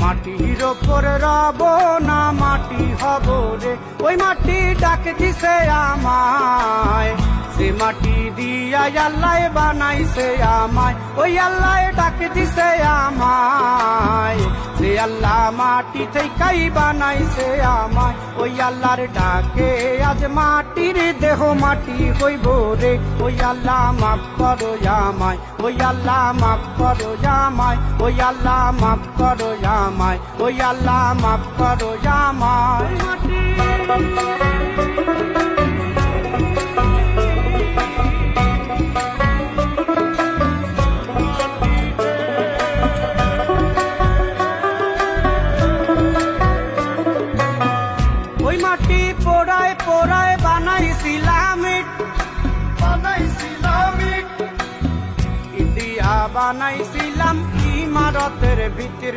মাটির ওপর রব না মাটি হব রে, ওই মাটি ডাক দিছে আমায়, সে মাটি দিয়া আল্লাহ বানাইছে আমায়, ওই আল্লাহ ডাক দিছে আমায়, সে আল্লাহ মাটি থেকেই বানাইছে আমায়, ওই আল্লাহর ডাকে আজ মাটির দেহ মাটি হইব রে, ওই আল্লাহ মাফ করো আমায়, ওই আল্লাহ মাফ করো আমায়, ওই আল্লাহ মাফ করো আমায়, ওই আল্লাহ মাফ করো আমায়। ওই মাটি পোড়ায় পোড়ায় বানাইছিলাম ইট, ইট দিয়া বানাইছিলাম ইমারতের ভিতরে।